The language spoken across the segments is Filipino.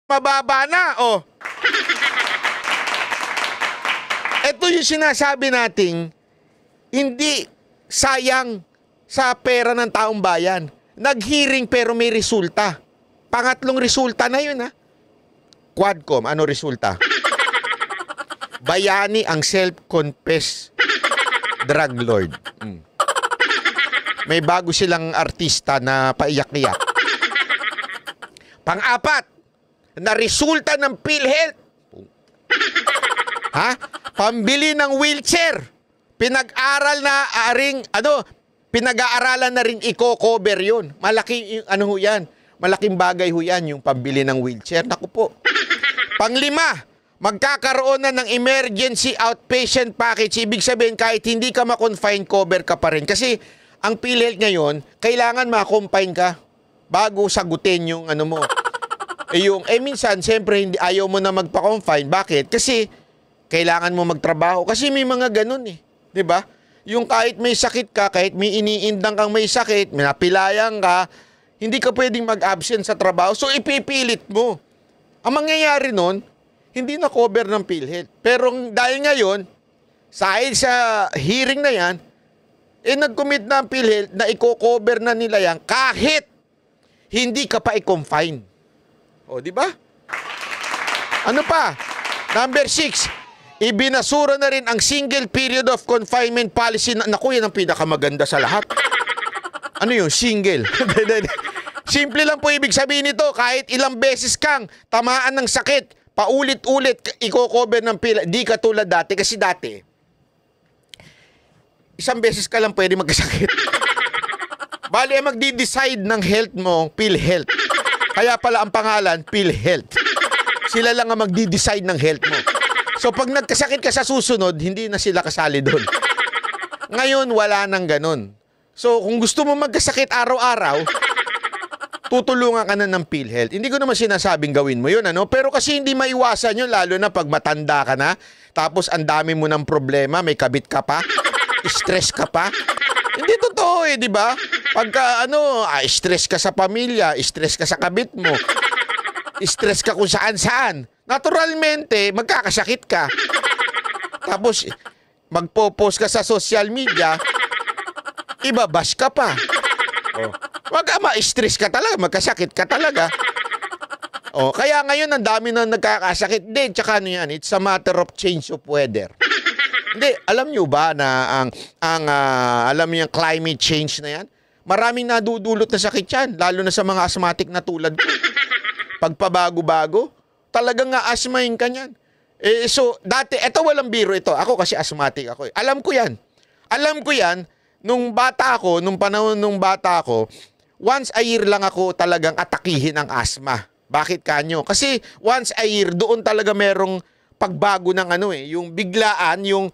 mababa na, oh. Ito yung sinasabi nating hindi sayang sa pera ng taong bayan. Nag-hearing pero may resulta. Pangatlong resulta na yun, ha? Quadcom, ano resulta? Bayani ang self-confessed drug lord. May bago silang artista na paiyak-iyak. Pang-apat, na resulta ng PhilHealth. Ha? Pambili ng wheelchair. Pinag-aral na pinag-aaralan na rin i-cover yun. Malaki, ano ho yan? Malaking bagay ho yan, yung pambili ng wheelchair. Naku po. Panglima, magkakaroon na ng emergency outpatient package. Ibig sabihin, kahit hindi ka ma-confine, cover ka pa rin. Kasi, ang PhilHealth ngayon, kailangan ma-confine ka bago sagutin yung ano mo. Minsan, siyempre, ayaw mo na magpa-confine. Bakit? Kasi, kailangan mo magtrabaho. Kasi may mga ganun eh. 'Di ba? Yung kahit may sakit ka, kahit may iniindang kang may sakit, may napilayang ka, hindi ka pwedeng mag-absent sa trabaho. So, ipipilit mo. Ang mangyayari nun, hindi na cover ng PhilHealth. Pero dahil ngayon, dahil sa hearing na yan, nag-commit na ang PhilHealth na i-cover na nila yan kahit hindi ka pa i-confine. O, di ba? Ano pa? Number 6, ibinasura na rin ang single period of confinement policy. Naku, yan ang pinakamaganda sa lahat. Ano yun? Single. Simple lang po ibig sabihin nito. Kahit ilang beses kang tamaan ng sakit, paulit-ulit i-cover ng pila. Di ka tulad dati. Kasi dati, isang beses ka lang pwede magkasakit. Bali, magdi-decide ng health mo, PhilHealth. Kaya pala ang pangalan, PhilHealth. Sila lang ang magdi-decide ng health mo. So, pag nagkasakit ka sa susunod, hindi na sila kasali doon. Ngayon, wala nang ganun. So, kung gusto mo magkasakit araw-araw, tutulungan ka na ng PhilHealth. Hindi ko naman sinasabing gawin mo yun, ano? Pero kasi hindi maiwasan yun, lalo na pag matanda ka na, tapos ang dami mo ng problema, may kabit ka pa, stress ka pa. Hindi totoo eh, di ba? Pagka stress ka sa pamilya, stress ka sa kabit mo, stress ka kung saan-saan. Naturalmente, magkakasakit ka. Tapos, magpo-post ka sa social media, ibabash ka pa. Ma-stress ka talaga, magkasakit ka talaga. Kaya ngayon, ang dami na nagkakasakit. Hindi, tsaka ano yan, it's a matter of change of weather. Hindi, alam nyo ba na alam nyo yung climate change na yan? Maraming nadudulot na sakit yan, lalo na sa mga asthmatic na tulad ko. Pagpabago-bago, talagang nga-asthmahin ka niyan. So, dati, eto walang biro ito. Ako kasi asthmatic ako. Alam ko yan. Alam ko yan, nung panahon nung bata ako, once a year lang ako talagang atakihin ng asthma. Bakit kanyo? Kasi once a year, doon talaga merong pagbago ng yung biglaan, yung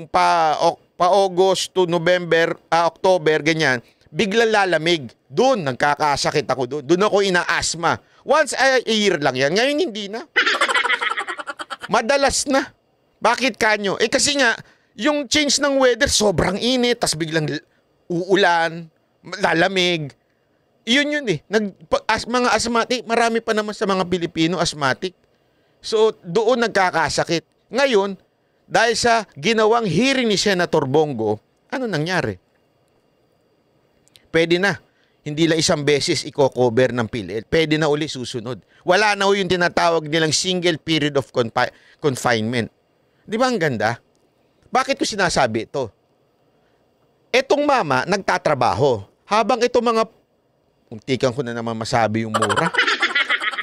pa-August to November, October, ganyan, biglang lalamig. Doon, nagkakasakit ako doon. Doon ako ina-asthma. Once a year lang yan. Ngayon, hindi na. Madalas na. Bakit kanyo? Kasi nga, yung change ng weather, sobrang init, tas biglang uulan, lalamig. Yun eh. Mga asthmatic, marami pa naman sa mga Pilipino asthmatic. So, doon nagkakasakit. Ngayon, dahil sa ginawang hearing ni Senator Bongo, ano nangyari? Pwede na. Hindi lang isang beses i-cover ng PhilHealth. Pwede na uli susunod. Wala na yung tinatawag nilang single period of confinement. Di ba ang ganda? Bakit ko sinasabi ito? Etong mama, nagtatrabaho. Habang itong mga, untikan ko na naman masabi yung mura.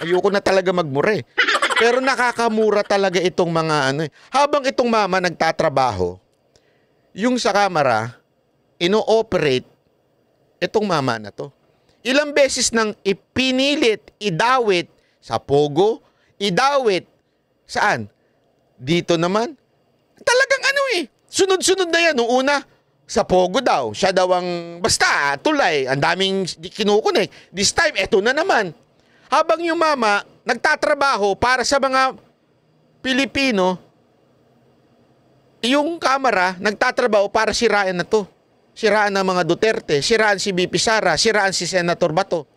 Ayoko na talaga magmura eh. Pero nakakamura talaga itong mga Habang itong mama nagtatrabaho, yung sa kamera, ino-operate itong mama na to. Ilang beses nang ipinilit, idawit sa Pogo, idawit saan? Dito naman. Talagang sunod-sunod na yan. Noong una, sa Pogo daw. Siya daw ang, basta, tulay. Ang daming kinukunik. This time, eto na naman. Habang yung mama, nagtatrabaho para sa mga Pilipino, yung kamera, nagtatrabaho para sirain na to. Siraan ng mga Duterte, siraan si BP Sara, siraan si Senator Bato.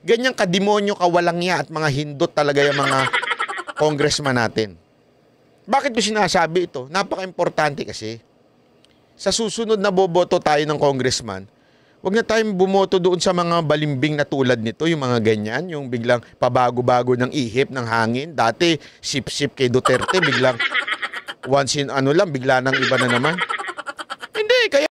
Ganyang kademonyo, kawalangya at mga hindot talaga yung mga congressman natin. Bakit ko sinasabi ito? Napaka-importante kasi. Sa susunod na boboto tayo ng congressman, huwag na tayong bumoto doon sa mga balimbing na tulad nito, yung mga ganyan, yung biglang pabago-bago ng ihip, ng hangin. Dati, sip-sip kay Duterte, biglang once in ano lang, bigla nang iba na naman. Hindi, kaya